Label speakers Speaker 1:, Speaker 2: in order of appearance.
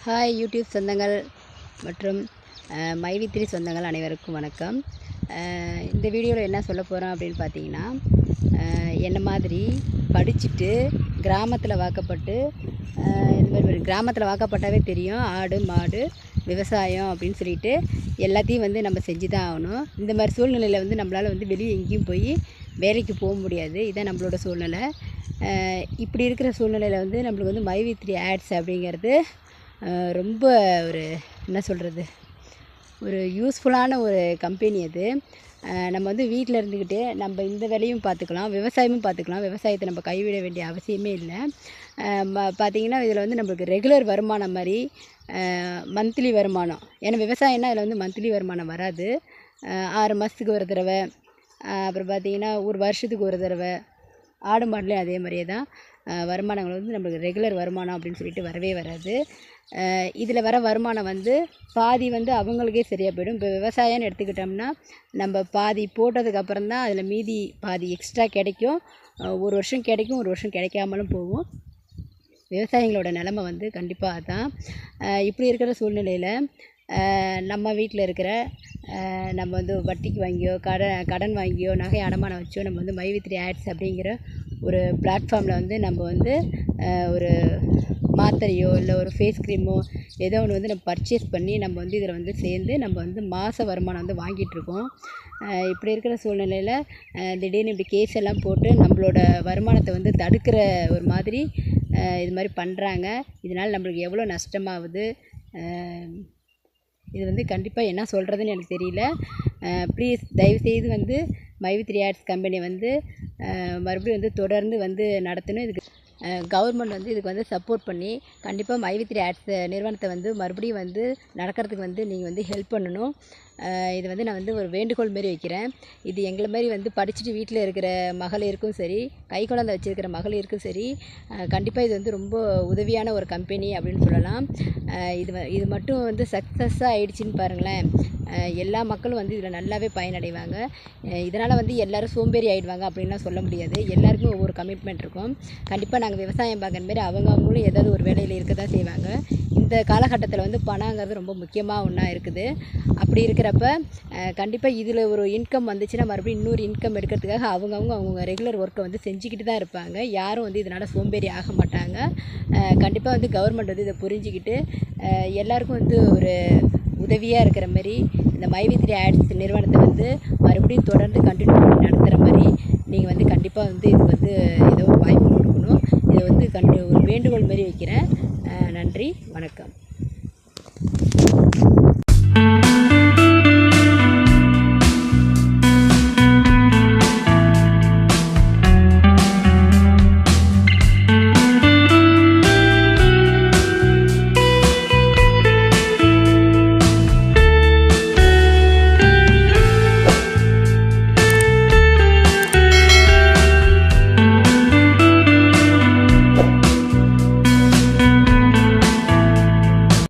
Speaker 1: Hi YouTube சொந்தங்கள் மற்றும் மைவித்ரி சொந்தங்கள் அனைவருக்கும் வணக்கம். இந்த வீடியோவில் என்ன சொல்ல போகிறோம் அப்படின்னு பார்த்தீங்கன்னா, என்ன மாதிரி படிச்சுட்டு கிராமத்தில் வாக்கப்பட்டு இது மாதிரி கிராமத்தில் வாக்கப்பட்டாவே தெரியும், ஆடு மாடு விவசாயம் அப்படின்னு சொல்லிட்டு எல்லாத்தையும் நம்ம செஞ்சு தான் ஆகணும். இந்த மாதிரி சூழ்நிலையில் நம்மளால் வெளியே எங்கேயும் போய் வேலைக்கு போக முடியாது. இதுதான் நம்மளோட சூழ்நிலை. இப்படி இருக்கிற சூழ்நிலையில் நம்மளுக்கு மைவித்ரி ஆட்ஸ் அப்படிங்கிறது ரொம்ப ஒரு என்ன சொல்கிறது, ஒரு யூஸ்ஃபுல்லான ஒரு கம்பெனி அது. நம்ம வீட்டில் இருந்துக்கிட்டே நம்ம இந்த வேலையும் பார்த்துக்கலாம், விவசாயமும் பார்த்துக்கலாம். விவசாயத்தை நம்ம கைவிட வேண்டிய அவசியமே இல்லை. பார்த்திங்கன்னா இதில் நம்மளுக்கு ரெகுலர் வருமானம் மாதிரி மந்த்லி வருமானம். ஏன்னா விவசாயம்னா இதில் மந்த்லி வருமானம் வராது. 6 மாதத்துக்கு ஒரு தடவை, அப்புறம் பார்த்திங்கன்னா ஒரு வருஷத்துக்கு ஒரு தடவை. ஆடு மாடுலேயும் அதே மாதிரியே தான் வருமானங்கள் நம்மளுக்கு ரெகுலர் வருமானம் அப்படின்னு சொல்லிட்டு வரவே வராது. இதில் வர வருமானம் பாதி அவங்களுக்கே சரியாக போயிடும். இப்போ விவசாயம்னு எடுத்துக்கிட்டோம்னா நம்ம பாதி போட்டதுக்கப்புறம் தான் அதில் மீதி பாதி எக்ஸ்ட்ரா கிடைக்கும். ஒரு வருஷம் கிடைக்கும், ஒரு வருஷம் கிடைக்காமலும் போகும். விவசாயிகளோட நிலமை கண்டிப்பாக அதுதான். இப்படி இருக்கிற சூழ்நிலையில் நம்ம வீட்டில் இருக்கிற நம்ம வட்டிக்கு வாங்கியோ கடன் வாங்கியோ நகை அடமானம் வச்சோ நம்ம மைவித்ரி ஆட்ஸ் அப்படிங்கிற ஒரு பிளாட்ஃபார்மில் நம்ம ஒரு மாத்திரையோ இல்லை ஒரு ஃபேஸ் க்ரீமோ ஏதோ ஒன்று நம்ம பர்ச்சேஸ் பண்ணி நம்ம இதில் சேர்ந்து நம்ம மாத வருமானம் வாங்கிட்டுருக்கோம். இப்படி இருக்கிற சூழ்நிலையில் திடீர்னு இப்படி கேஸ் எல்லாம் போட்டு நம்மளோட வருமானத்தை தடுக்கிற ஒரு மாதிரி இது மாதிரி பண்ணுறாங்க. இதனால் நம்மளுக்கு எவ்வளோ நஷ்டமாகுது. இது கண்டிப்பாக என்ன சொல்கிறதுன்னு எனக்கு தெரியல. ப்ளீஸ் தயவுசெய்து மைவித்ரி ஆட்ஸ் கம்பெனி மறுபடியும் தொடர்ந்து நடத்தணும். இதுக்கு கவர்மெண்ட் இதுக்கு சப்போர்ட் பண்ணி கண்டிப்பாக மைவித்ரி ஆட்ஸ் நிறுவனத்தை மறுபடியும் நடக்கிறதுக்கு நீங்கள் ஹெல்ப் பண்ணணும். இது நான் ஒரு வேண்டுகோள் மாரி வைக்கிறேன். இது எங்களை மாதிரி படிச்சுட்டு வீட்டில் இருக்கிற மகளிருக்கும் சரி, கை குழந்தை வச்சுருக்கிற மகளிருக்கும் சரி, கண்டிப்பாக இது ரொம்ப உதவியான ஒரு கம்பெனி அப்படின்னு சொல்லலாம். இது மட்டும் சக்ஸஸாக ஆயிடுச்சின்னு பாருங்களேன், எல்லா மக்களும் இதில் நல்லாவே பயனடைவாங்க. இதனால் எல்லோரும் சோம்பேறி ஆகிடுவாங்க அப்படின்லாம் சொல்ல முடியாது. எல்லாருக்கும் ஒவ்வொரு கமிட்மெண்ட் இருக்கும். கண்டிப்பாக நாங்கள் விவசாயம் பார்க்குற மாரி அவங்களும் ஏதாவது ஒரு வேலையில் இருக்க தான் செய்வாங்க. இந்த காலகட்டத்தில் பணங்கிறது ரொம்ப முக்கியமாக ஒன்றா இருக்குது. அப்படி இருக்கிறப்ப கண்டிப்பாக இதில் ஒரு இன்கம் வந்துச்சுன்னா மறுபடியும் இன்னொரு இன்கம் எடுக்கிறதுக்காக அவங்க ரெகுலர் ஒர்க்கை செஞ்சுக்கிட்டு தான் இருப்பாங்க. யாரும் இதனால் சோம்பேறி ஆக மாட்டாங்க. கண்டிப்பாக கவர்மெண்ட் இதை புரிஞ்சுக்கிட்டு எல்லாருக்கும் ஒரு உதவியாக இருக்கிற மாதிரி இந்த மைவித்ரி ஆட்ஸ் நிறுவனத்தை மறுபடியும் தொடர்ந்து கண்டினியூ பண்ணி நடத்துகிற மாதிரி நீங்கள் கண்டிப்பாக இது ஏதோ ஒரு வாய்ப்பு கொடுக்கணும். இதை ஒரு வேண்டுகோள் மாதிரி வைக்கிறேன். நன்றி, வணக்கம்.